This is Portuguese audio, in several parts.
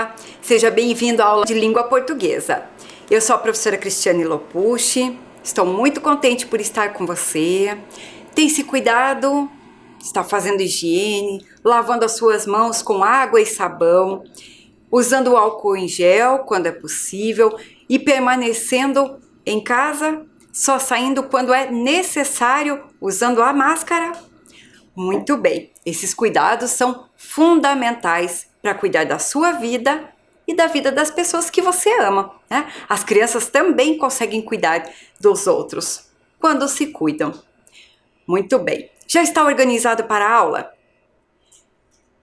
Olá, seja bem-vindo à aula de língua portuguesa. Eu sou a professora Cristiane Lopucci, estou muito contente por estar com você. Tem se cuidado, está fazendo higiene, lavando as suas mãos com água e sabão, usando o álcool em gel quando é possível e permanecendo em casa, só saindo quando é necessário, usando a máscara? Muito bem, esses cuidados são fundamentais para cuidar da sua vida e da vida das pessoas que você ama, né? As crianças também conseguem cuidar dos outros quando se cuidam. Muito bem, já está organizado para a aula?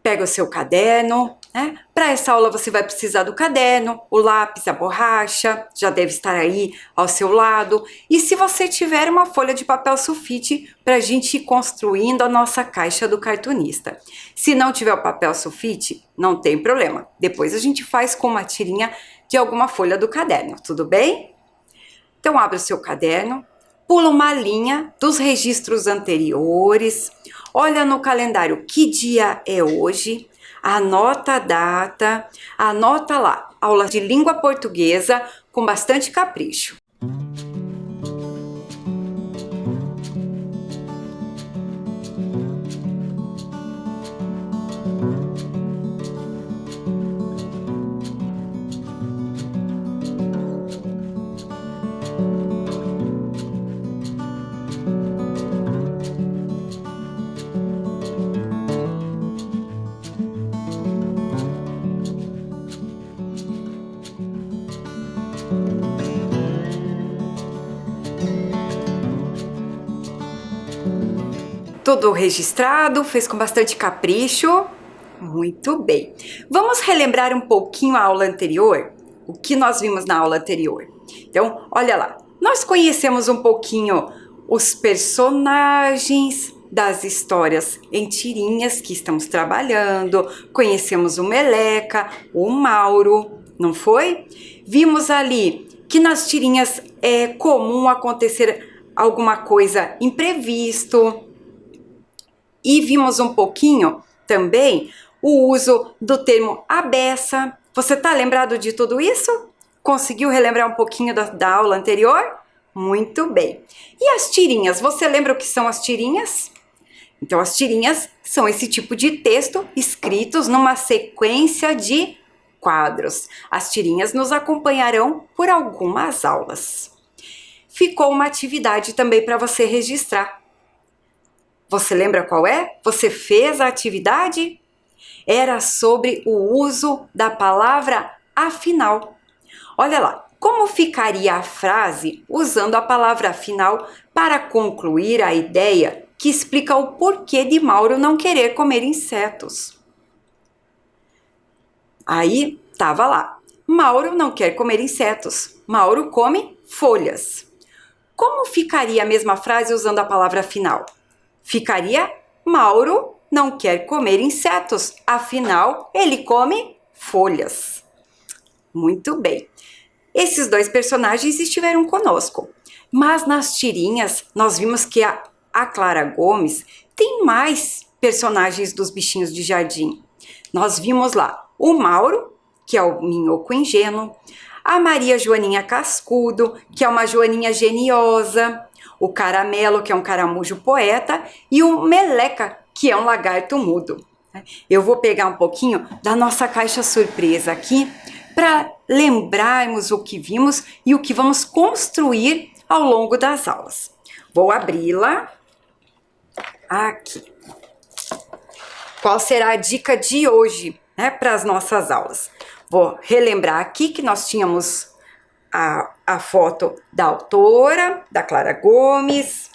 Pega o seu caderno, né? Para essa aula você vai precisar do caderno, o lápis, a borracha, já deve estar aí ao seu lado. E se você tiver uma folha de papel sulfite para a gente ir construindo a nossa caixa do cartunista. Se não tiver o papel sulfite, não tem problema. Depois a gente faz com uma tirinha de alguma folha do caderno, tudo bem? Então abre o seu caderno, pula uma linha dos registros anteriores, olha no calendário que dia é hoje, anota a data, anota lá, aula de língua portuguesa com bastante capricho. Tudo registrado, fez com bastante capricho? Muito bem. Vamos relembrar um pouquinho a aula anterior? O que nós vimos na aula anterior? Então, olha lá. Nós conhecemos um pouquinho os personagens das histórias em tirinhas que estamos trabalhando. Conhecemos o Meleca, o Mauro, não foi? Vimos ali que nas tirinhas é comum acontecer alguma coisa imprevisto. E vimos um pouquinho também o uso do termo a beça. Você está lembrado de tudo isso? Conseguiu relembrar um pouquinho da aula anterior? Muito bem. E as tirinhas? Você lembra o que são as tirinhas? Então, as tirinhas são esse tipo de texto escritos numa sequência de quadros. As tirinhas nos acompanharão por algumas aulas. Ficou uma atividade também para você registrar. Você lembra qual é? Você fez a atividade? Era sobre o uso da palavra afinal. Olha lá, como ficaria a frase usando a palavra afinal para concluir a ideia que explica o porquê de Mauro não querer comer insetos? Aí estava lá, Mauro não quer comer insetos, Mauro come folhas. Como ficaria a mesma frase usando a palavra afinal? Ficaria, Mauro não quer comer insetos, afinal, ele come folhas. Muito bem. Esses dois personagens estiveram conosco, mas nas tirinhas nós vimos que a Clara Gomes tem mais personagens dos bichinhos de jardim. Nós vimos lá o Mauro, que é o minhoco ingênuo, a Maria Joaninha Cascudo, que é uma joaninha geniosa, o Caramelo, que é um caramujo poeta, e o Meleca, que é um lagarto mudo. Eu vou pegar um pouquinho da nossa caixa surpresa aqui para lembrarmos o que vimos e o que vamos construir ao longo das aulas. Vou abri-la aqui. Qual será a dica de hoje, né, para as nossas aulas? Vou relembrar aqui que nós tínhamos a foto da autora, da Clara Gomes.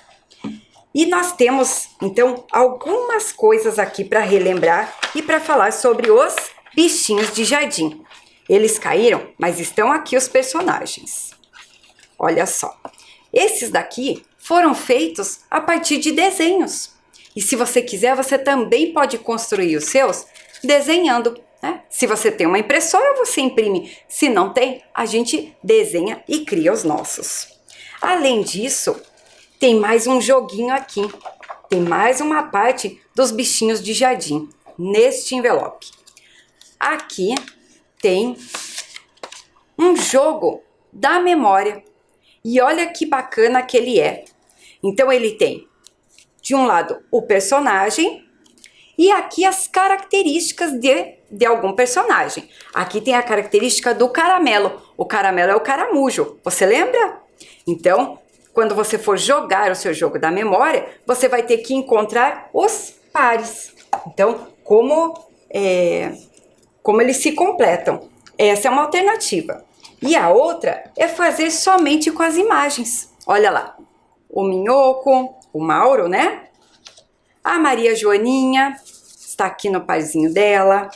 E nós temos, então, algumas coisas aqui para relembrar e para falar sobre os bichinhos de jardim. Eles caíram, mas estão aqui os personagens. Olha só. Esses daqui foram feitos a partir de desenhos. E se você quiser, você também pode construir os seus desenhando. Se você tem uma impressora, você imprime. Se não tem, a gente desenha e cria os nossos. Além disso, tem mais um joguinho aqui. Tem mais uma parte dos bichinhos de jardim neste envelope. Aqui tem um jogo da memória. E olha que bacana que ele é. Então ele tem, de um lado, o personagem e aqui as características de algum personagem. Aqui tem a característica do caramelo. O caramelo é o caramujo, você lembra? Então, quando você for jogar o seu jogo da memória, você vai ter que encontrar os pares. Então, como eles se completam. Essa é uma alternativa. E a outra é fazer somente com as imagens. Olha lá, o Minhoco, o Mauro, né? A Maria Joaninha está aqui no parzinho dela.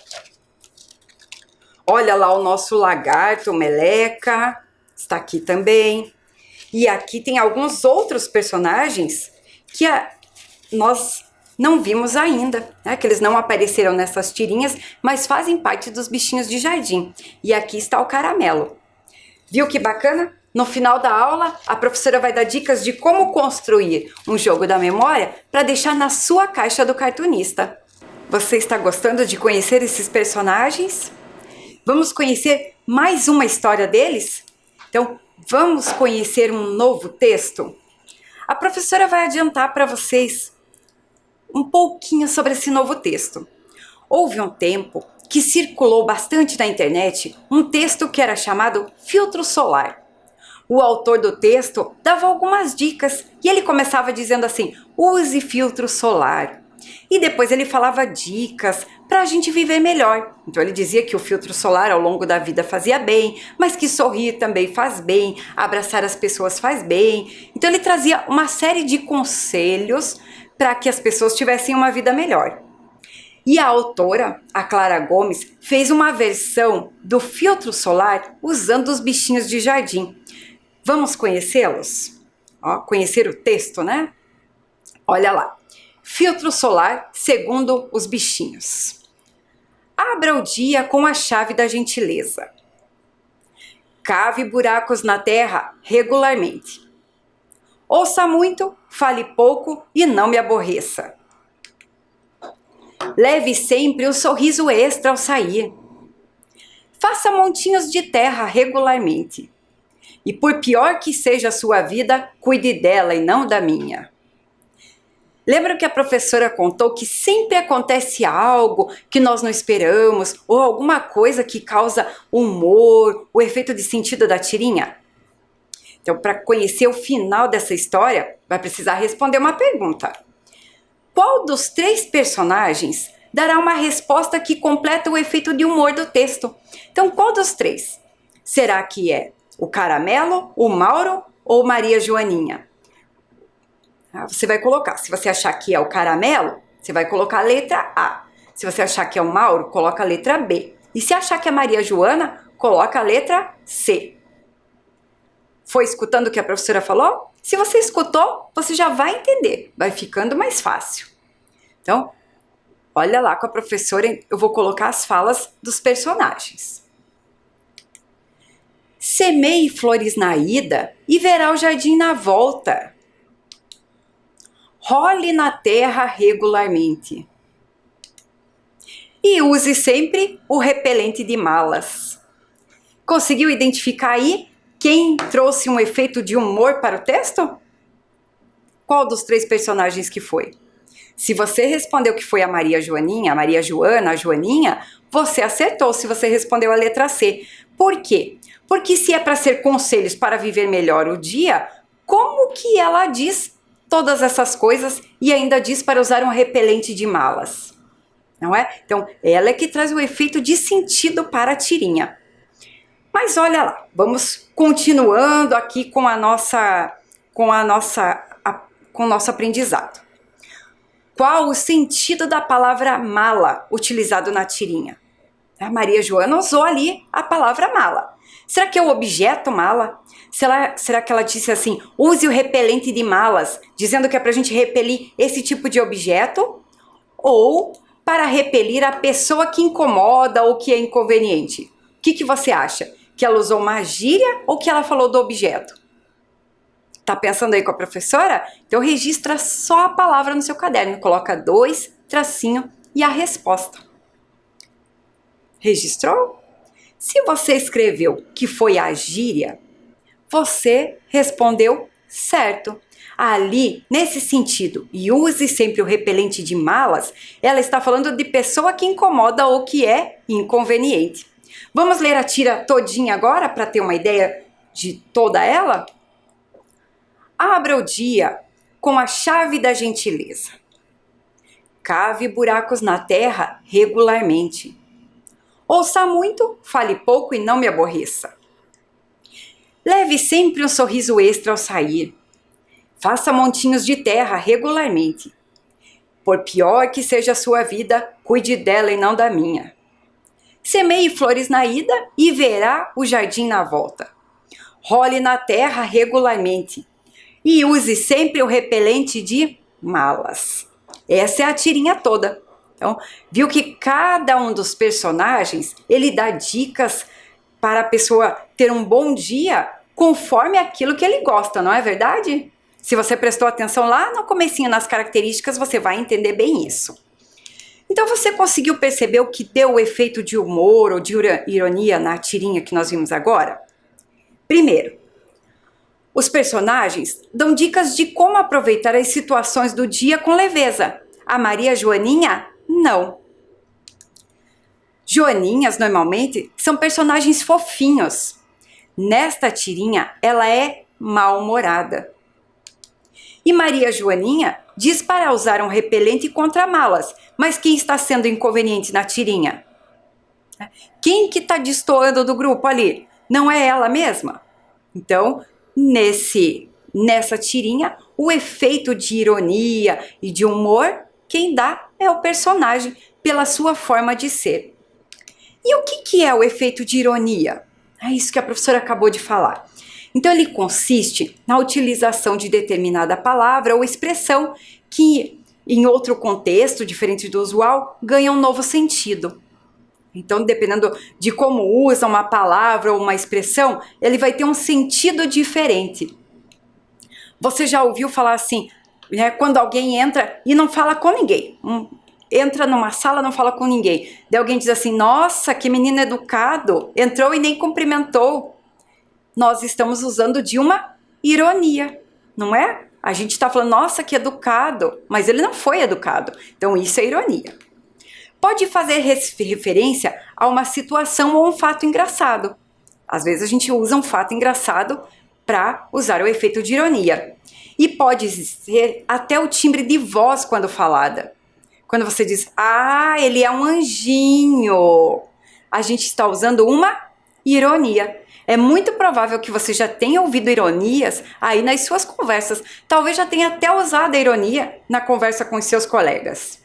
Olha lá o nosso lagarto, o Meleca, está aqui também. E aqui tem alguns outros personagens que nós não vimos ainda, né? Que eles não apareceram nessas tirinhas, mas fazem parte dos bichinhos de jardim. E aqui está o caramelo. Viu que bacana? No final da aula, a professora vai dar dicas de como construir um jogo da memória para deixar na sua caixa do cartunista. Você está gostando de conhecer esses personagens? Vamos conhecer mais uma história deles? Então, vamos conhecer um novo texto? A professora vai adiantar para vocês um pouquinho sobre esse novo texto. Houve um tempo que circulou bastante na internet um texto que era chamado Filtro Solar. O autor do texto dava algumas dicas e ele começava dizendo assim: use filtro solar. E depois ele falava dicas para a gente viver melhor. Então ele dizia que o filtro solar ao longo da vida fazia bem, mas que sorrir também faz bem, abraçar as pessoas faz bem. Então ele trazia uma série de conselhos para que as pessoas tivessem uma vida melhor. E a autora, a Clara Gomes, fez uma versão do filtro solar usando os bichinhos de jardim. Vamos conhecê-los? Conhecer o texto, né? Olha lá. Filtro solar segundo os bichinhos. Abra o dia com a chave da gentileza. Cave buracos na terra regularmente. Ouça muito, fale pouco e não me aborreça. Leve sempre um sorriso extra ao sair. Faça montinhos de terra regularmente. E por pior que seja a sua vida, cuide dela e não da minha. Lembra que a professora contou que sempre acontece algo que nós não esperamos ou alguma coisa que causa humor, o efeito de sentido da tirinha? Então, para conhecer o final dessa história, vai precisar responder uma pergunta. Qual dos 3 personagens dará uma resposta que completa o efeito de humor do texto? Então, qual dos 3? Será que é o Caramelo, o Mauro ou Maria Joaninha? Você vai colocar, se você achar que é o Caramelo, você vai colocar a letra A. Se você achar que é o Mauro, coloca a letra B. E se achar que é Maria Joana, coloca a letra C. Foi escutando o que a professora falou? Se você escutou, você já vai entender, vai ficando mais fácil. Então, olha lá com a professora, eu vou colocar as falas dos personagens. Semeie flores na ida e verá o jardim na volta. Role na terra regularmente. E use sempre o repelente de malas. Conseguiu identificar aí quem trouxe um efeito de humor para o texto? Qual dos 3 personagens que foi? Se você respondeu que foi a Maria Joaninha, a Maria Joana, a Joaninha, você acertou se você respondeu a letra C. Por quê? Porque se é para ser conselhos para viver melhor o dia, como que ela diz todas essas coisas e ainda diz para usar um repelente de malas? Não é? Então, ela é que traz o efeito de sentido para a tirinha. Mas olha lá, vamos continuando aqui com o nosso aprendizado. Qual o sentido da palavra mala utilizado na tirinha? A Maria Joana usou ali a palavra mala. Será que é o objeto mala? Será que ela disse assim, use o repelente de malas, dizendo que é para a gente repelir esse tipo de objeto? Ou para repelir a pessoa que incomoda ou que é inconveniente? O que você acha? Que ela usou uma gíria ou que ela falou do objeto? Tá pensando aí com a professora? Então registra só a palavra no seu caderno, coloca 2, tracinho e a resposta. Registrou? Se você escreveu que foi a gíria, você respondeu certo. Ali, nesse sentido, e use sempre o repelente de malas, ela está falando de pessoa que incomoda ou que é inconveniente. Vamos ler a tira todinha agora para ter uma ideia de toda ela? Abra o dia com a chave da gentileza. Cave buracos na terra regularmente. Ouça muito, fale pouco e não me aborreça. Leve sempre um sorriso extra ao sair. Faça montinhos de terra regularmente. Por pior que seja a sua vida, cuide dela e não da minha. Semeie flores na ida e verá o jardim na volta. Role na terra regularmente. E use sempre o repelente de malas. Essa é a tirinha toda. Então, viu que cada um dos personagens, ele dá dicas para a pessoa ter um bom dia conforme aquilo que ele gosta, não é verdade? Se você prestou atenção lá no comecinho nas características, você vai entender bem isso. Então você conseguiu perceber o que deu o efeito de humor ou de ironia na tirinha que nós vimos agora? Primeiro, os personagens dão dicas de como aproveitar as situações do dia com leveza. A Maria Joaninha, não. Joaninhas, normalmente, são personagens fofinhos. Nesta tirinha, ela é mal-humorada. E Maria Joaninha diz para usar um repelente contra malas. Mas quem está sendo inconveniente na tirinha? Quem que está destoando do grupo ali? Não é ela mesma? Então, nessa tirinha, o efeito de ironia e de humor, quem dá é o personagem, pela sua forma de ser. E o que é o efeito de ironia? É isso que a professora acabou de falar. Então, ele consiste na utilização de determinada palavra ou expressão que, em outro contexto, diferente do usual, ganha um novo sentido. Então, dependendo de como usa uma palavra ou uma expressão, ele vai ter um sentido diferente. Você já ouviu falar assim, né, quando alguém entra e não fala com ninguém? Entra numa sala, não fala com ninguém. Daí alguém diz assim, nossa, que menino educado, entrou e nem cumprimentou. Nós estamos usando de uma ironia, não é? A gente está falando, nossa, que educado, mas ele não foi educado. Então, isso é ironia. Pode fazer referência a uma situação ou um fato engraçado. Às vezes a gente usa um fato engraçado para usar o efeito de ironia. E pode ser até o timbre de voz quando falada. Quando você diz, ah, ele é um anjinho, a gente está usando uma ironia. É muito provável que você já tenha ouvido ironias aí nas suas conversas. Talvez já tenha até usado a ironia na conversa com os seus colegas.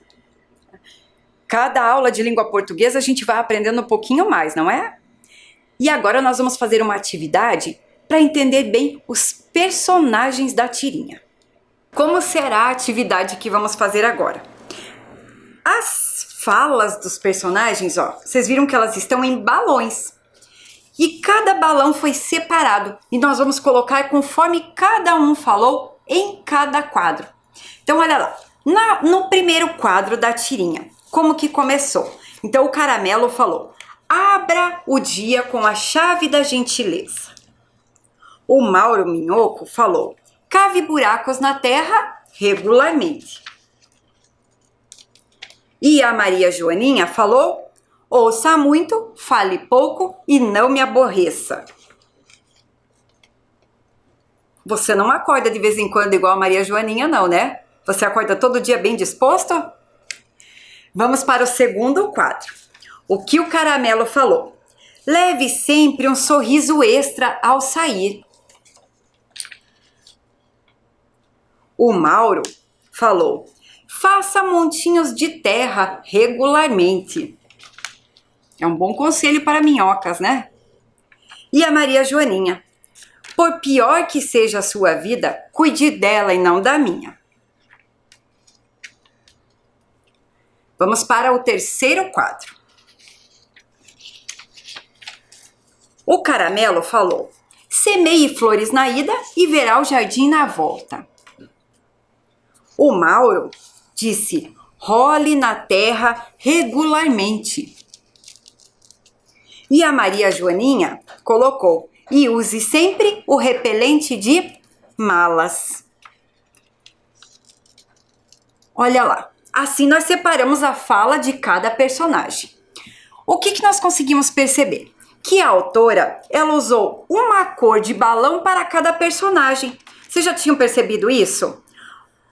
Cada aula de língua portuguesa a gente vai aprendendo um pouquinho mais, não é? E agora nós vamos fazer uma atividade para entender bem os personagens da tirinha. Como será a atividade que vamos fazer agora? As falas dos personagens, ó, vocês viram que elas estão em balões. E cada balão foi separado. E nós vamos colocar conforme cada um falou em cada quadro. Então, olha lá. No primeiro quadro da tirinha, como que começou? Então, o Caramelo falou, abra o dia com a chave da gentileza. O Mauro Minhoco falou, cave buracos na terra regularmente. E a Maria Joaninha falou, ouça muito, fale pouco e não me aborreça. Você não acorda de vez em quando igual a Maria Joaninha, não, né? Você acorda todo dia bem disposto? Vamos para o segundo quadro. O que o Caramelo falou? Leve sempre um sorriso extra ao sair. O Mauro falou, faça montinhos de terra regularmente. É um bom conselho para minhocas, né? E a Maria Joaninha, por pior que seja a sua vida, cuide dela e não da minha. Vamos para o terceiro quadro. O Caramelo falou, semeie flores na ida e verá o jardim na volta. O Mauro disse, role na terra regularmente. E a Maria Joaninha colocou: e use sempre o repelente de malas. Olha lá, assim nós separamos a fala de cada personagem. O que nós conseguimos perceber? Que a autora, ela usou uma cor de balão para cada personagem. Vocês já tinham percebido isso?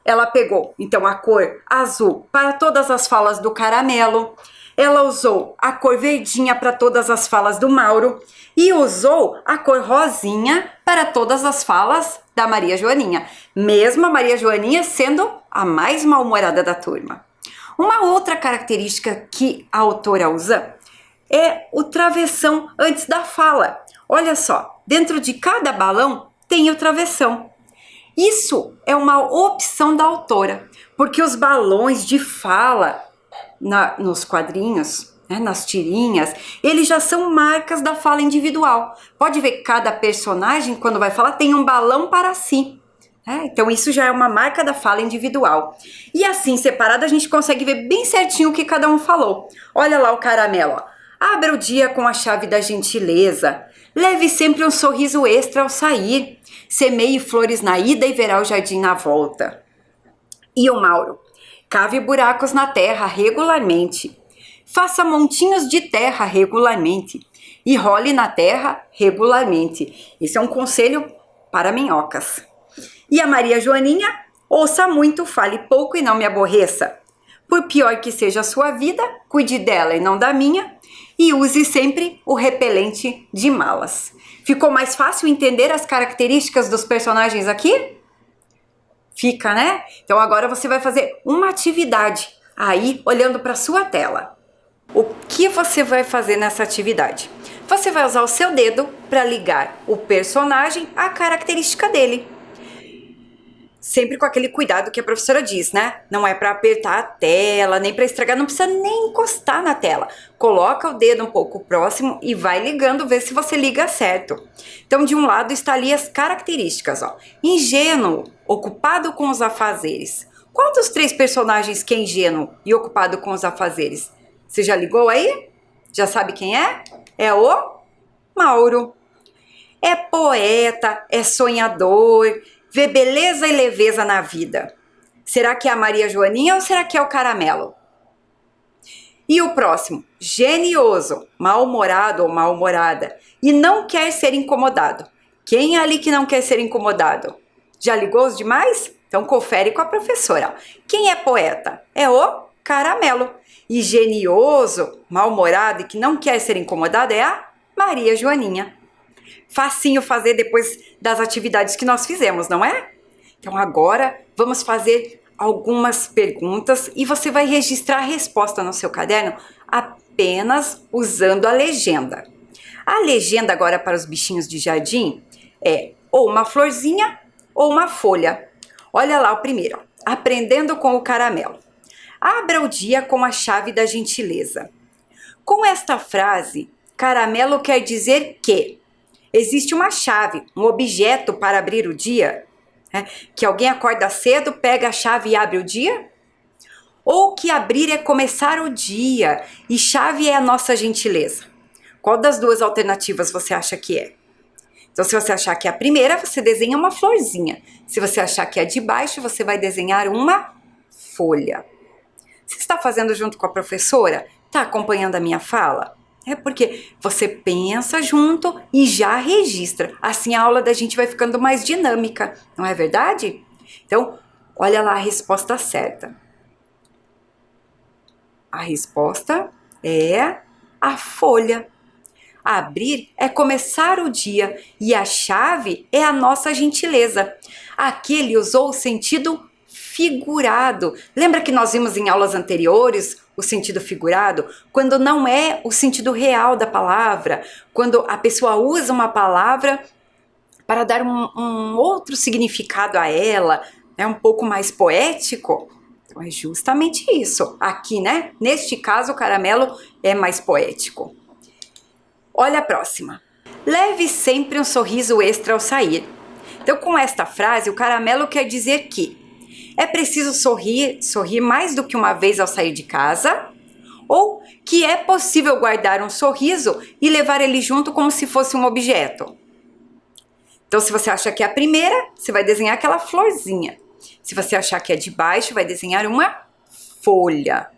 Ela pegou, então, a cor azul para todas as falas do Caramelo. Ela usou a cor verdinha para todas as falas do Mauro. E usou a cor rosinha para todas as falas da Maria Joaninha. Mesmo a Maria Joaninha sendo a mais mal-humorada da turma. Uma outra característica que a autora usa é o travessão antes da fala. Olha só, dentro de cada balão tem o travessão. Isso é uma opção da autora, porque os balões de fala nos quadrinhos, nas tirinhas, eles já são marcas da fala individual. Pode ver que cada personagem, quando vai falar, tem um balão para si. Então isso já é uma marca da fala individual. E assim, separado, a gente consegue ver bem certinho o que cada um falou. Olha lá o Caramelo, ó. Abra o dia com a chave da gentileza. Leve sempre um sorriso extra ao sair. Semeie flores na ida e verá o jardim na volta. E o Mauro? Cave buracos na terra regularmente. Faça montinhos de terra regularmente. E role na terra regularmente. Esse é um conselho para minhocas. E a Maria Joaninha? Ouça muito, fale pouco e não me aborreça. Por pior que seja a sua vida, cuide dela e não da minha. E use sempre o repelente de malas. Ficou mais fácil entender as características dos personagens aqui? Fica, né? Então agora você vai fazer uma atividade aí olhando para sua tela. O que você vai fazer nessa atividade? Você vai usar o seu dedo para ligar o personagem à característica dele. Sempre com aquele cuidado que a professora diz, né? Não é para apertar a tela, nem para estragar, não precisa nem encostar na tela. Coloca o dedo um pouco próximo e vai ligando, ver se você liga certo. Então, de um lado está ali as características, ó. Ingênuo, ocupado com os afazeres. Qual dos três personagens que é ingênuo e ocupado com os afazeres? Você já ligou aí? Já sabe quem é? É o Mauro. É poeta, é sonhador, vê beleza e leveza na vida. Será que é a Maria Joaninha ou será que é o Caramelo? E o próximo, genioso, mal-humorado ou mal-humorada, e não quer ser incomodado. Quem é ali que não quer ser incomodado? Já ligou os demais? Então confere com a professora. Quem é poeta? É o Caramelo. E genioso, mal-humorado e que não quer ser incomodado é a Maria Joaninha. Facinho fazer depois das atividades que nós fizemos, não é? Então agora vamos fazer algumas perguntas e você vai registrar a resposta no seu caderno apenas usando a legenda. A legenda agora para os bichinhos de jardim é ou uma florzinha ou uma folha. Olha lá o primeiro, ó. Aprendendo com o Caramelo. Abra o dia com a chave da gentileza. Com esta frase, Caramelo quer dizer que existe uma chave, um objeto para abrir o dia? Que alguém acorda cedo, pega a chave e abre o dia? Ou que abrir é começar o dia e chave é a nossa gentileza? Qual das duas alternativas você acha que é? Então, se você achar que é a primeira, você desenha uma florzinha. Se você achar que é de baixo, você vai desenhar uma folha. Você está fazendo junto com a professora? Está acompanhando a minha fala? É porque você pensa junto e já registra. Assim a aula da gente vai ficando mais dinâmica, não é verdade? Então, olha lá a resposta certa. A resposta é a folha. Abrir é começar o dia e a chave é a nossa gentileza. Aqui ele usou o sentido figurado. Lembra que nós vimos em aulas anteriores o sentido figurado? Quando não é o sentido real da palavra, quando a pessoa usa uma palavra para dar um outro significado a ela, é um pouco mais poético. Então é justamente isso. Aqui, né? Neste caso, o Caramelo é mais poético. Olha a próxima. Leve sempre um sorriso extra ao sair. Então, com esta frase, o Caramelo quer dizer que é preciso sorrir mais do que uma vez ao sair de casa, ou que é possível guardar um sorriso e levar ele junto como se fosse um objeto. Então, se você acha que é a primeira, você vai desenhar aquela florzinha. Se você achar que é de baixo, vai desenhar uma folha.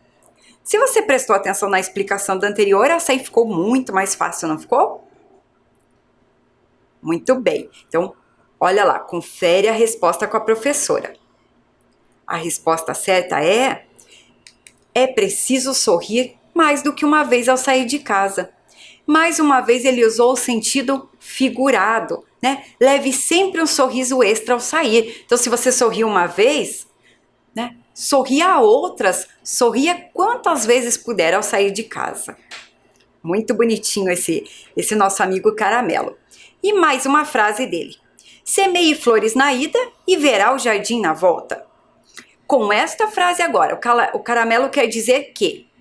Se você prestou atenção na explicação da anterior, essa aí ficou muito mais fácil, não ficou? Muito bem. Então, olha lá, confere a resposta com a professora. A resposta certa é preciso sorrir mais do que uma vez ao sair de casa. Mais uma vez ele usou o sentido figurado, né? Leve sempre um sorriso extra ao sair. Então, se você sorriu uma vez, né? Sorria a outras, sorria quantas vezes puder ao sair de casa. Muito bonitinho esse nosso amigo Caramelo. E mais uma frase dele. Semeie flores na ida e verá o jardim na volta. Com esta frase agora, o Caramelo quer dizer que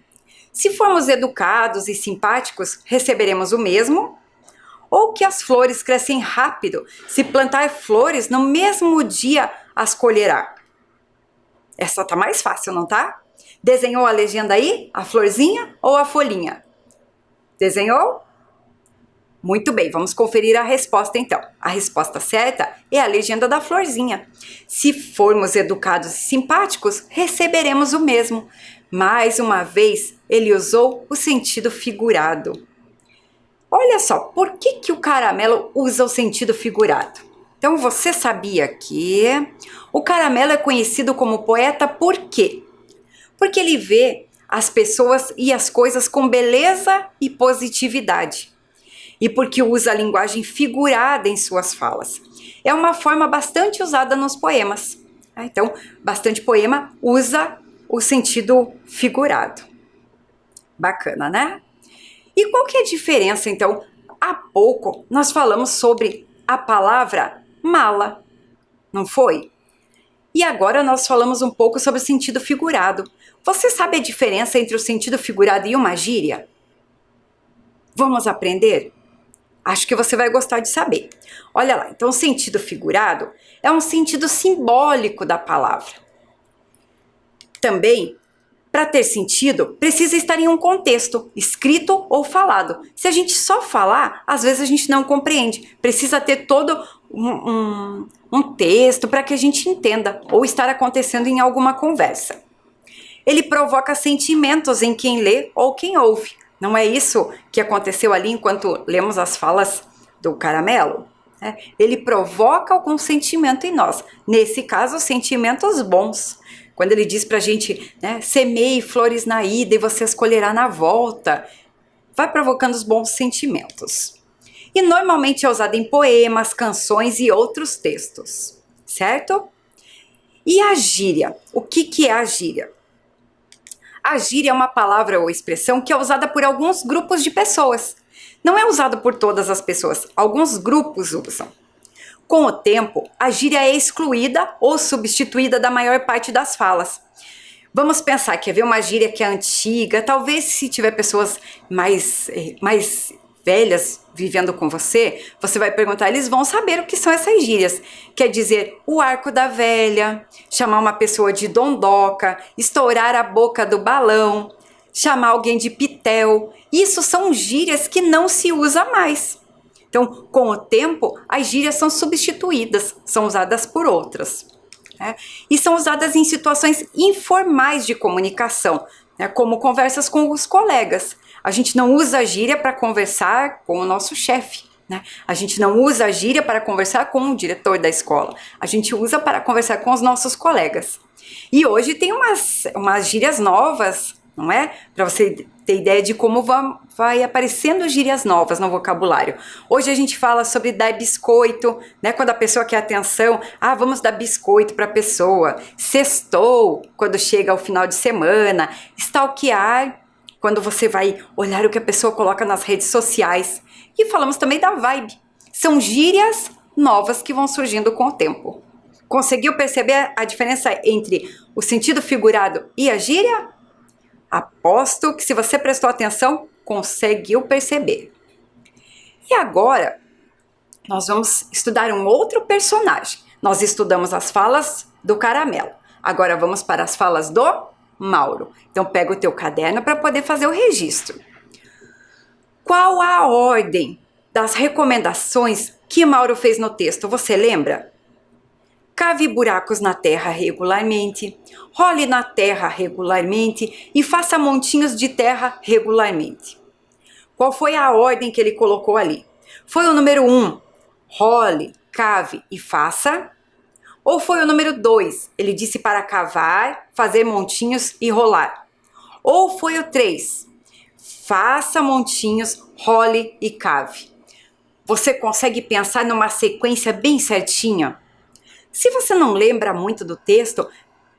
se formos educados e simpáticos, receberemos o mesmo, ou que as flores crescem rápido, se plantar flores no mesmo dia as colherá. Essa tá mais fácil, não tá? Desenhou a legenda aí? A florzinha ou a folhinha? Desenhou? Muito bem, vamos conferir a resposta então. A resposta certa é a legenda da florzinha. Se formos educados e simpáticos, receberemos o mesmo. Mais uma vez, ele usou o sentido figurado. Olha só, por que o Caramelo usa o sentido figurado? Então, você sabia que o Caramelo é conhecido como poeta por quê? Porque ele vê as pessoas e as coisas com beleza e positividade. E porque usa a linguagem figurada em suas falas. É uma forma bastante usada nos poemas. Então, bastante poema usa o sentido figurado. Bacana, né? E qual que é a diferença, então? Há pouco nós falamos sobre a palavra mala, não foi? E agora nós falamos um pouco sobre o sentido figurado. Você sabe a diferença entre o sentido figurado e uma gíria? Vamos aprender? Acho que você vai gostar de saber. Olha lá, então o sentido figurado é um sentido simbólico da palavra. Também, para ter sentido, precisa estar em um contexto, escrito ou falado. Se a gente só falar, às vezes a gente não compreende. Precisa ter todo um texto para que a gente entenda ou estar acontecendo em alguma conversa. Ele provoca sentimentos em quem lê ou quem ouve. Não é isso que aconteceu ali enquanto lemos as falas do Caramelo? Ele provoca algum sentimento em nós. Nesse caso, sentimentos bons. Quando ele diz pra gente, né, semeie flores na ida e você as colherá na volta, vai provocando os bons sentimentos. E normalmente é usado em poemas, canções e outros textos, certo? E a gíria? O que é a gíria? A gíria é uma palavra ou expressão que é usada por alguns grupos de pessoas. Não é usado por todas as pessoas, alguns grupos usam. Com o tempo, a gíria é excluída ou substituída da maior parte das falas. Vamos pensar, quer ver uma gíria que é antiga, talvez se tiver pessoas mais velhas vivendo com você, você vai perguntar, eles vão saber o que são essas gírias. Quer dizer, o arco da velha, chamar uma pessoa de dondoca, estourar a boca do balão, chamar alguém de pitel. Isso são gírias que não se usa mais. Então, com o tempo, as gírias são substituídas, são usadas por outras. E são usadas em situações informais de comunicação, como conversas com os colegas. A gente não usa a gíria para conversar com o nosso chefe. A gente não usa a gíria para conversar com o diretor da escola. A gente usa para conversar com os nossos colegas. E hoje tem umas gírias novas, não é? Para você ter ideia de como vai aparecendo gírias novas no vocabulário. Hoje a gente fala sobre dar biscoito, né? Quando a pessoa quer atenção, vamos dar biscoito para a pessoa. Sextou, quando chega ao final de semana. Stalkear, quando você vai olhar o que a pessoa coloca nas redes sociais. E falamos também da vibe. São gírias novas que vão surgindo com o tempo. Conseguiu perceber a diferença entre o sentido figurado e a gíria? Aposto que se você prestou atenção, conseguiu perceber. E agora, nós vamos estudar um outro personagem. Nós estudamos as falas do Caramelo. Agora vamos para as falas do Mauro. Então pega o teu caderno para poder fazer o registro. Qual a ordem das recomendações que Mauro fez no texto? Você lembra? Cave buracos na terra regularmente, role na terra regularmente e faça montinhos de terra regularmente. Qual foi a ordem que ele colocou ali? Foi o número 1, role, cave e faça? Ou foi o número 2, ele disse para cavar, fazer montinhos e rolar? Ou foi o 3, faça montinhos, role e cave? Você consegue pensar numa sequência bem certinha? Se você não lembra muito do texto,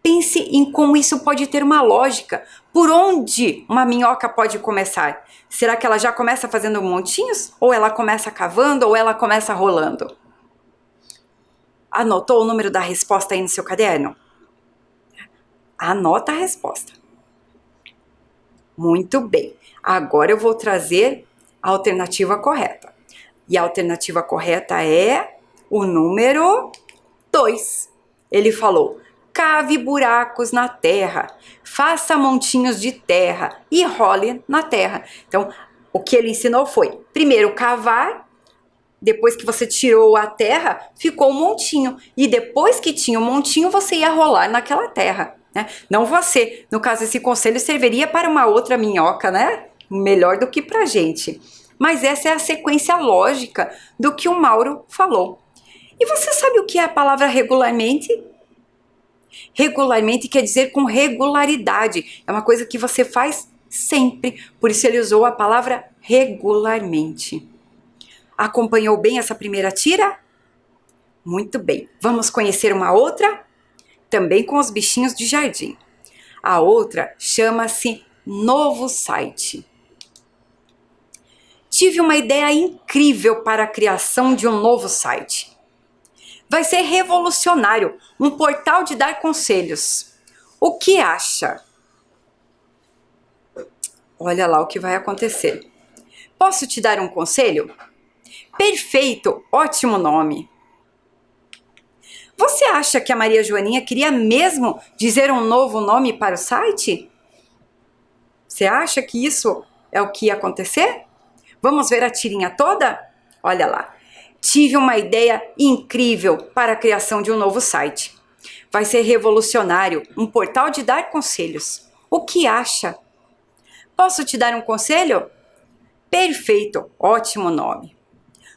pense em como isso pode ter uma lógica. Por onde uma minhoca pode começar? Será que ela já começa fazendo montinhos? Ou ela começa cavando? Ou ela começa rolando? Anotou o número da resposta aí no seu caderno? Anota a resposta. Muito bem. Agora eu vou trazer a alternativa correta. E a alternativa correta é o número 2. Ele falou: cave buracos na terra, faça montinhos de terra e role na terra. Então, o que ele ensinou foi, primeiro cavar, depois que você tirou a terra, ficou um montinho. E depois que tinha um montinho, você ia rolar naquela terra, né? Não você. No caso, esse conselho serviria para uma outra minhoca, né? Melhor do que pra gente. Mas essa é a sequência lógica do que o Mauro falou. E você sabe o que é a palavra regularmente? Regularmente quer dizer com regularidade. É uma coisa que você faz sempre. Por isso ele usou a palavra regularmente. Acompanhou bem essa primeira tira? Muito bem. Vamos conhecer uma outra? Também com os bichinhos de jardim. A outra chama-se Novo Site. Tive uma ideia incrível para a criação de um novo site. Vai ser revolucionário, um portal de dar conselhos. O que acha? Olha lá o que vai acontecer. Posso te dar um conselho? Perfeito, ótimo nome. Você acha que a Maria Joaninha queria mesmo dizer um novo nome para o site? Você acha que isso é o que ia acontecer? Vamos ver a tirinha toda? Olha lá. Tive uma ideia incrível para a criação de um novo site. Vai ser revolucionário, um portal de dar conselhos. O que acha? Posso te dar um conselho? Perfeito, ótimo nome.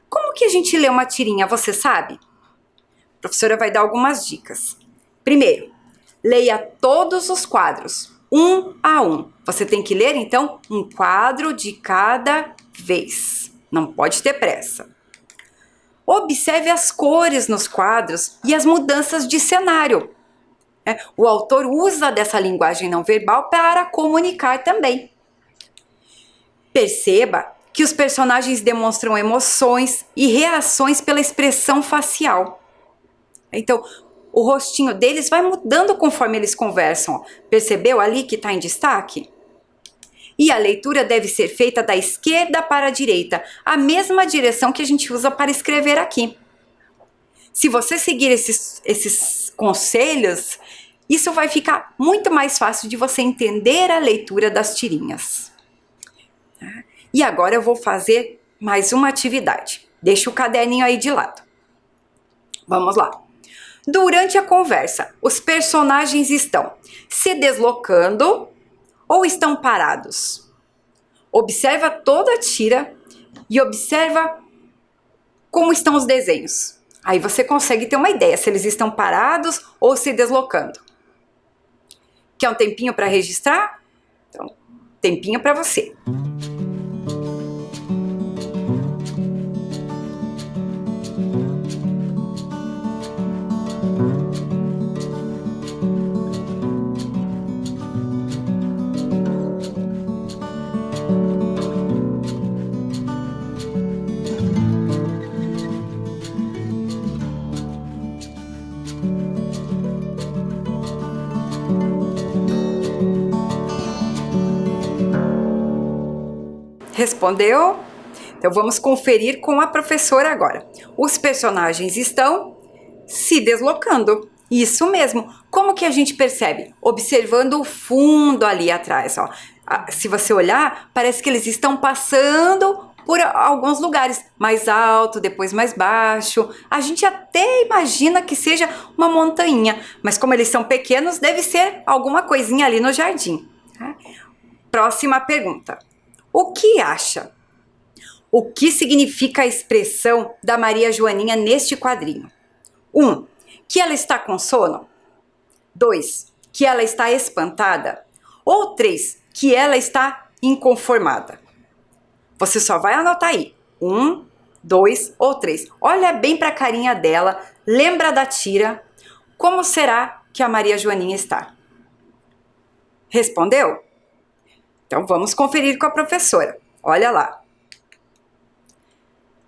Como que a gente lê uma tirinha, você sabe? A professora vai dar algumas dicas. Primeiro, leia todos os quadros, um a um. Você tem que ler, então, um quadro de cada vez. Não pode ter pressa. Observe as cores nos quadros e as mudanças de cenário. O autor usa dessa linguagem não verbal para comunicar também. Perceba que os personagens demonstram emoções e reações pela expressão facial. Então, o rostinho deles vai mudando conforme eles conversam. Percebeu ali que está em destaque? E a leitura deve ser feita da esquerda para a direita, a mesma direção que a gente usa para escrever aqui. Se você seguir esses conselhos, isso vai ficar muito mais fácil de você entender a leitura das tirinhas. E agora eu vou fazer mais uma atividade. Deixa o caderninho aí de lado. Vamos lá. Durante a conversa, os personagens estão se deslocando ou estão parados? Observa toda a tira e observa como estão os desenhos. Aí você consegue ter uma ideia se eles estão parados ou se deslocando. Quer um tempinho para registrar? Então, tempinho para você. Respondeu? Então vamos conferir com a professora agora. Os personagens estão se deslocando. Isso mesmo. Como que a gente percebe? Observando o fundo ali atrás, ó. Se você olhar, parece que eles estão passando por alguns lugares, mais alto, depois mais baixo. A gente até imagina que seja uma montanha, mas como eles são pequenos, deve ser alguma coisinha ali no jardim. Tá? Próxima pergunta. O que acha? O que significa a expressão da Maria Joaninha neste quadrinho? 1. Que ela está com sono. 2. Que ela está espantada. Ou 3. Que ela está inconformada. Você só vai anotar aí. 1, 2 ou 3. Olha bem para a carinha dela. Lembra da tira. Como será que a Maria Joaninha está? Respondeu? Então vamos conferir com a professora. Olha lá.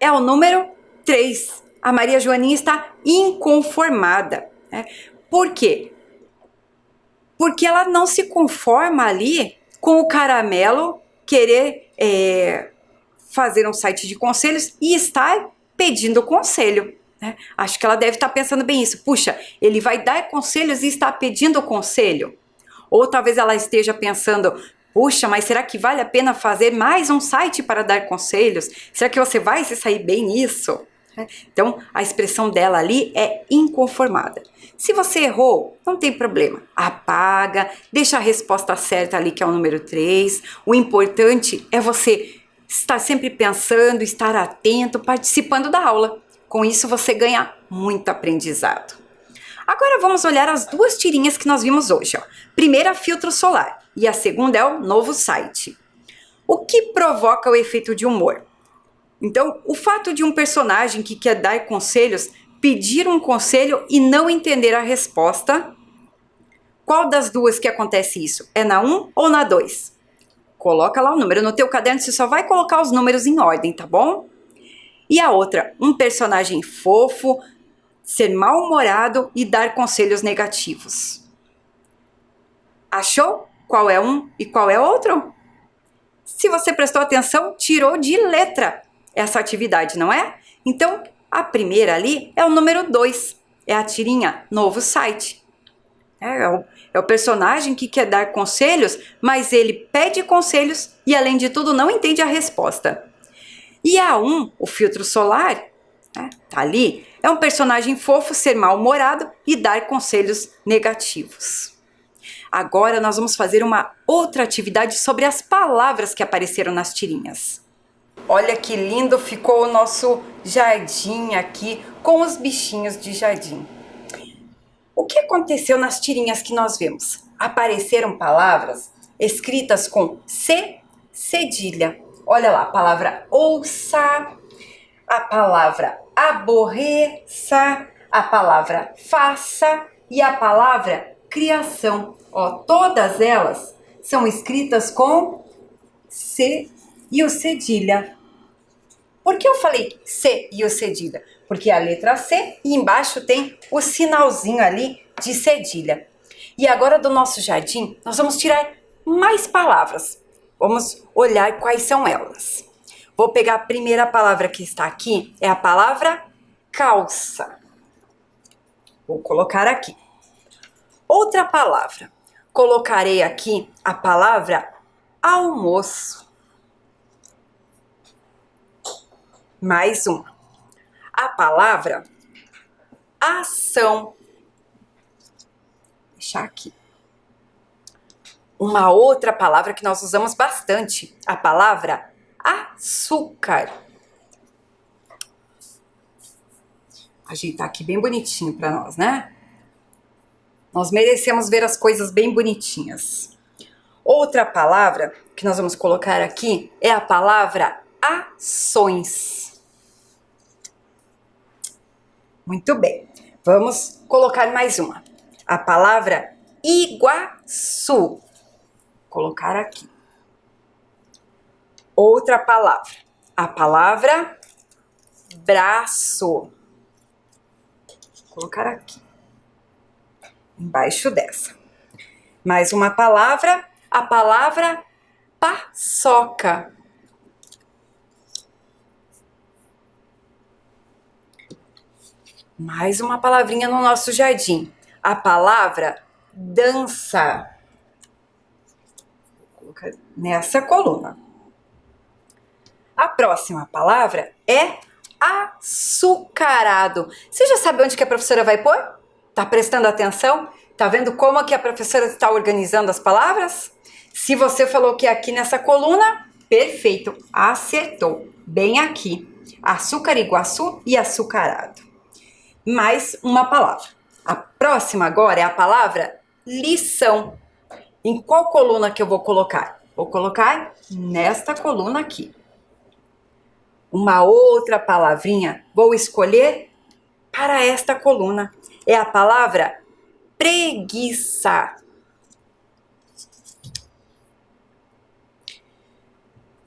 É o número 3. A Maria Joaninha está inconformada. Né? Por quê? Porque ela não se conforma ali com o caramelo querer fazer um site de conselhos e estar pedindo conselho. Né? Acho que ela deve estar pensando bem isso. Puxa, ele vai dar conselhos e está pedindo conselho. Ou talvez ela esteja pensando, puxa, mas será que vale a pena fazer mais um site para dar conselhos? Será que você vai se sair bem nisso? Então, a expressão dela ali é inconformada. Se você errou, não tem problema. Apaga, deixa a resposta certa ali, que é o número 3. O importante é você estar sempre pensando, estar atento, participando da aula. Com isso, você ganha muito aprendizado. Agora vamos olhar as duas tirinhas que nós vimos hoje. Ó. Primeira, filtro solar, e a segunda é o novo site. O que provoca o efeito de humor? Então, o fato de um personagem que quer dar conselhos pedir um conselho e não entender a resposta, qual das duas que acontece isso? É na 1 ou na 2? Coloca lá o número. No teu caderno você só vai colocar os números em ordem, tá bom? E a outra, um personagem fofo, ser mal-humorado e dar conselhos negativos. Achou qual é um e qual é outro? Se você prestou atenção, tirou de letra essa atividade, não é? Então, a primeira ali é o número 2, é a tirinha novo site. É o personagem que quer dar conselhos, mas ele pede conselhos e, além de tudo, não entende a resposta. E a 1, o filtro solar, tá ali, é um personagem fofo, ser mal-humorado e dar conselhos negativos. Agora nós vamos fazer uma outra atividade sobre as palavras que apareceram nas tirinhas. Olha que lindo ficou o nosso jardim aqui com os bichinhos de jardim. O que aconteceu nas tirinhas que nós vimos? Apareceram palavras escritas com C, cedilha. Olha lá, a palavra ouça, a palavra aborreça, a palavra faça e a palavra criação. Ó, todas elas são escritas com C e o cedilha. Por que eu falei C e o cedilha? Porque a letra C e embaixo tem o sinalzinho ali de cedilha. E agora do nosso jardim, nós vamos tirar mais palavras. Vamos olhar quais são elas. Vou pegar a primeira palavra que está aqui, é a palavra calça. Vou colocar aqui. Outra palavra. Colocarei aqui a palavra almoço. Mais uma. A palavra ação. Vou deixar aqui. Uma outra palavra que nós usamos bastante, a palavra açúcar. Ajeitar aqui bem bonitinho para nós, né? Nós merecemos ver as coisas bem bonitinhas. Outra palavra que nós vamos colocar aqui é a palavra ações. Muito bem. Vamos colocar mais uma. A palavra Iguaçu. Vou colocar aqui. Outra palavra. A palavra braço. Vou colocar aqui. Embaixo dessa. Mais uma palavra. A palavra paçoca. Mais uma palavrinha no nosso jardim. a palavra dança. Vou colocar nessa coluna. A próxima palavra é açucarado. Você já sabe onde que a professora vai pôr? Tá prestando atenção? Tá vendo como que a professora está organizando as palavras? Se você falou que é aqui nessa coluna, perfeito, acertou. Bem aqui. Açúcar, iguaçu e açucarado. Mais uma palavra. A próxima agora é a palavra lição. Em qual coluna que eu vou colocar? Vou colocar nesta coluna aqui. Uma outra palavrinha vou escolher para esta coluna. É a palavra preguiça.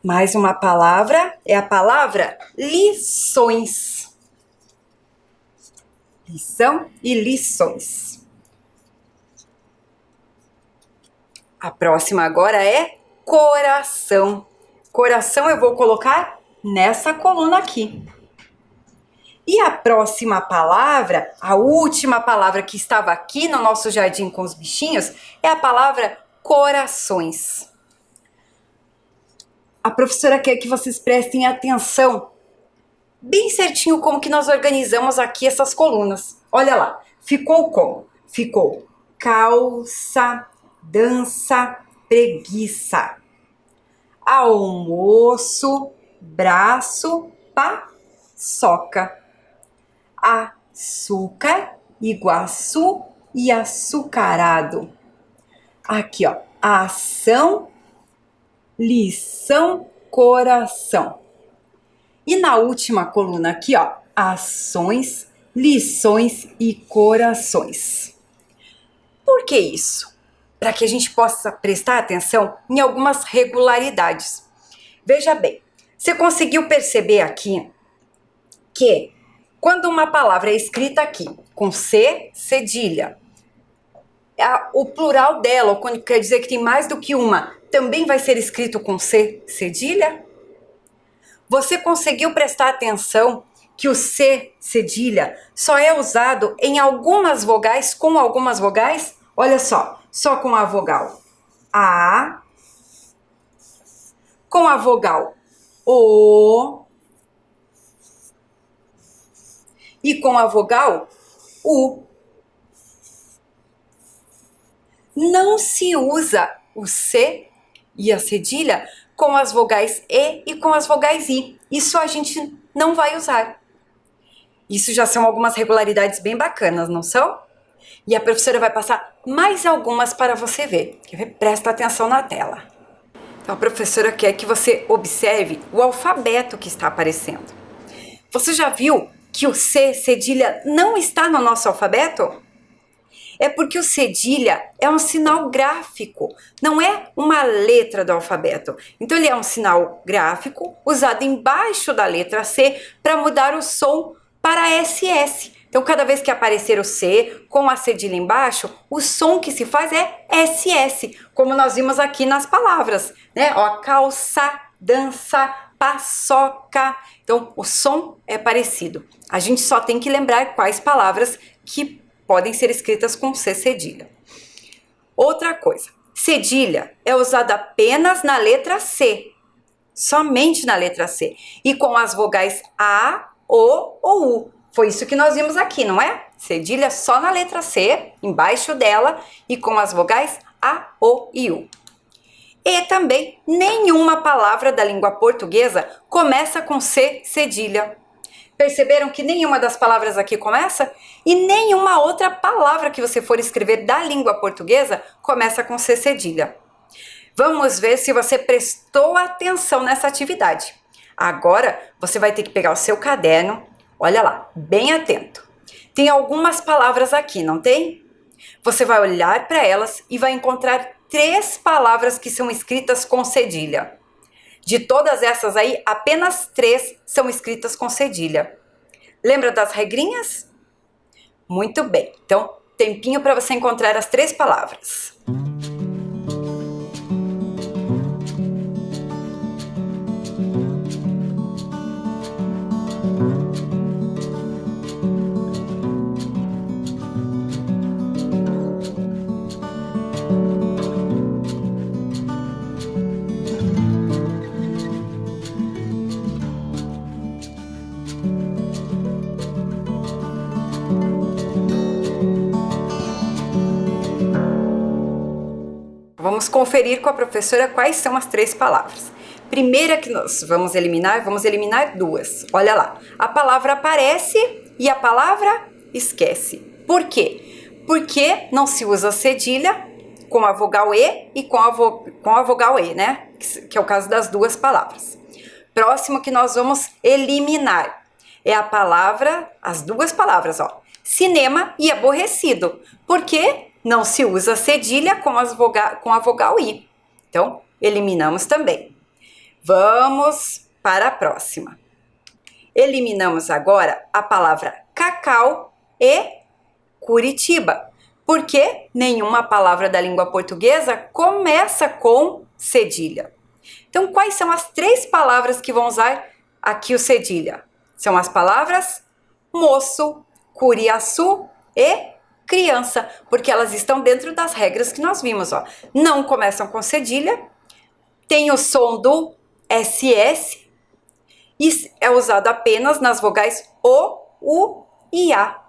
Mais uma palavra é a palavra lições. Lição e lições. A próxima agora é coração. Coração eu vou colocar nessa coluna aqui. E a próxima palavra, a última palavra que estava aqui no nosso jardim com os bichinhos, é a palavra corações. A professora quer que vocês prestem atenção bem certinho como que nós organizamos aqui essas colunas. Olha lá, ficou como? Ficou calça, dança, preguiça. Almoço, braço, paçoca. Açúcar, iguaçu e açucarado. Aqui, ó, ação, lição, coração. E na última coluna aqui, ó, ações, lições e corações. Por que isso? Para que a gente possa prestar atenção em algumas regularidades. Veja bem, você conseguiu perceber aqui que quando uma palavra é escrita aqui com C, cedilha, o plural dela, ou quando quer dizer que tem mais do que uma, também vai ser escrito com C, cedilha? Você conseguiu prestar atenção que o C, cedilha, só é usado em algumas vogais, com algumas vogais? Olha só com a vogal A, com a vogal O e com a vogal U. Não se usa o C e a cedilha com as vogais E com as vogais I. Isso a gente não vai usar. Isso já são algumas regularidades bem bacanas, não são? E a professora vai passar mais algumas para você ver. Presta atenção na tela. Então a professora quer que você observe o alfabeto que está aparecendo. Você já viu que o C, cedilha, não está no nosso alfabeto? É porque o cedilha é um sinal gráfico, não é uma letra do alfabeto. Então ele é um sinal gráfico usado embaixo da letra C para mudar o som para SS. Então cada vez que aparecer o C com a cedilha embaixo, o som que se faz é SS, como nós vimos aqui nas palavras, né? Ó, calça, dança, paçoca. Então o som é parecido. A gente só tem que lembrar quais palavras que podem ser escritas com C cedilha. Outra coisa, cedilha é usada apenas na letra C, somente na letra C, e com as vogais A, O ou U. Foi isso que nós vimos aqui, não é? Cedilha só na letra C, embaixo dela, e com as vogais A, O e U. E também nenhuma palavra da língua portuguesa começa com C cedilha. Perceberam que nenhuma das palavras aqui começa? E nenhuma outra palavra que você for escrever da língua portuguesa começa com C cedilha. Vamos ver se você prestou atenção nessa atividade. Agora, você vai ter que pegar o seu caderno, olha lá, bem atento. Tem algumas palavras aqui, não tem? Você vai olhar para elas e vai encontrar 3 palavras que são escritas com cedilha. De todas essas aí, apenas 3 são escritas com cedilha. Lembra das regrinhas? Muito bem. Então, tempinho para você encontrar as 3 palavras. Vamos conferir com a professora quais são as 3 palavras. Primeira que nós vamos eliminar duas. Olha lá, a palavra aparece e a palavra esquece. Por quê? Porque não se usa cedilha com a vogal E e com a vogal E, né? Que é o caso das duas palavras. Próximo que nós vamos eliminar é a palavra, as duas palavras, ó, cinema e aborrecido, porque não se usa cedilha com a vogal I. Então, eliminamos também. Vamos para a próxima. Eliminamos agora a palavra cacau e Curitiba, porque nenhuma palavra da língua portuguesa começa com cedilha. Então, quais são as 3 palavras que vão usar aqui o cedilha? São as palavras moço, curiaçu e criança, porque elas estão dentro das regras que nós vimos, ó. Não começam com cedilha, tem o som do SS e é usado apenas nas vogais O, U e A.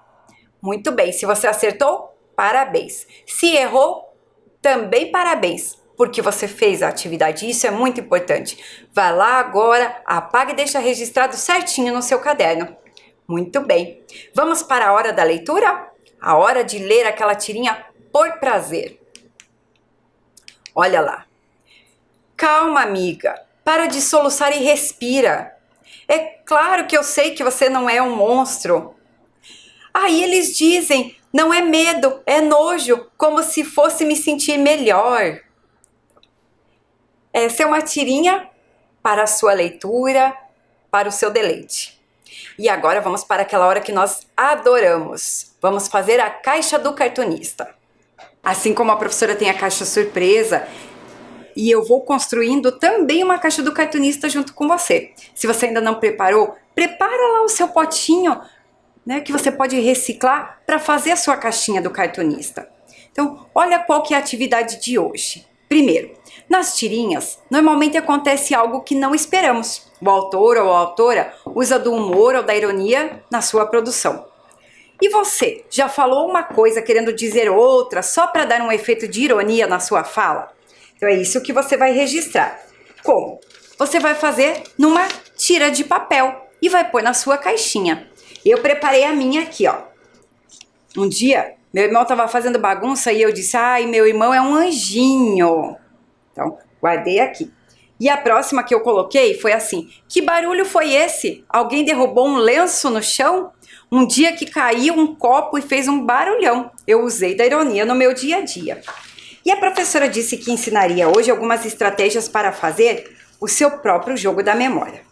Muito bem, se você acertou, parabéns. Se errou, também parabéns, porque você fez a atividade, isso é muito importante. Vai lá agora, apaga e deixa registrado certinho no seu caderno. Muito bem. Vamos para a hora da leitura? A hora de ler aquela tirinha por prazer. Olha lá. Calma, amiga. Para de soluçar e respira. É claro que eu sei que você não é um monstro. Aí eles dizem, não é medo, é nojo, como se fosse me sentir melhor. Essa é uma tirinha para a sua leitura, para o seu deleite. E agora vamos para aquela hora que nós adoramos. Vamos fazer a caixa do cartunista. Assim como a professora tem a caixa surpresa, e eu vou construindo também uma caixa do cartunista junto com você. Se você ainda não preparou, prepara lá o seu potinho, né, que você pode reciclar para fazer a sua caixinha do cartunista. Então, olha qual que é a atividade de hoje. Primeiro, nas tirinhas, normalmente acontece algo que não esperamos. O autor ou a autora usa do humor ou da ironia na sua produção. E você, já falou uma coisa querendo dizer outra só para dar um efeito de ironia na sua fala? Então é isso que você vai registrar. Como? Você vai fazer numa tira de papel e vai pôr na sua caixinha. Eu preparei a minha aqui, ó. Um dia, meu irmão estava fazendo bagunça e eu disse, ai, meu irmão é um anjinho. Então, guardei aqui. E a próxima que eu coloquei foi assim, que barulho foi esse? Alguém derrubou um lenço no chão? Um dia que caiu um copo e fez um barulhão. Eu usei da ironia no meu dia a dia. E a professora disse que ensinaria hoje algumas estratégias para fazer o seu próprio jogo da memória.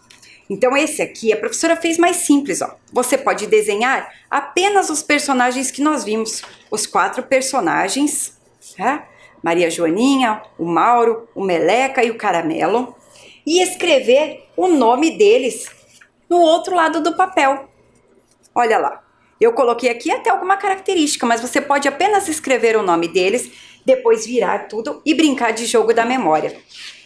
Então esse aqui a professora fez mais simples, ó. Você pode desenhar apenas os personagens que nós vimos, os 4 personagens, tá? Maria Joaninha, o Mauro, o Meleca e o Caramelo, e escrever o nome deles no outro lado do papel. Olha lá, eu coloquei aqui até alguma característica, mas você pode apenas escrever o nome deles, depois virar tudo e brincar de jogo da memória.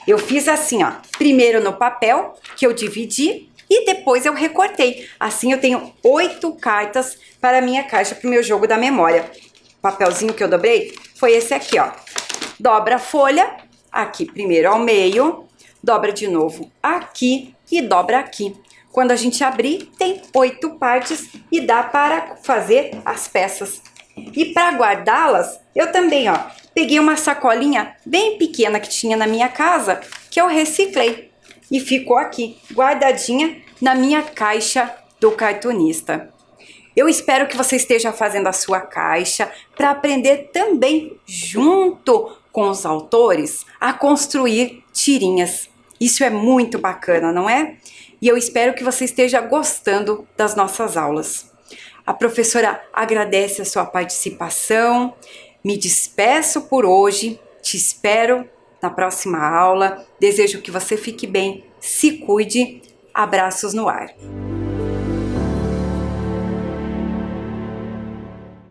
Eu fiz assim, ó, primeiro no papel, que eu dividi, e depois eu recortei. Assim eu tenho 8 cartas para a minha caixa, para o meu jogo da memória. O papelzinho que eu dobrei foi esse aqui, ó. Dobra a folha, aqui primeiro ao meio, dobra de novo aqui e dobra aqui. Quando a gente abrir, tem 8 partes e dá para fazer as peças. E para guardá-las, eu também, ó, peguei uma sacolinha bem pequena que tinha na minha casa, que eu reciclei. E ficou aqui, guardadinha na minha caixa do cartunista. Eu espero que você esteja fazendo a sua caixa para aprender também, junto com os autores, a construir tirinhas. Isso é muito bacana, não é? E eu espero que você esteja gostando das nossas aulas. A professora agradece a sua participação. Me despeço por hoje. Te espero na próxima aula. Desejo que você fique bem. Se cuide. Abraços no ar.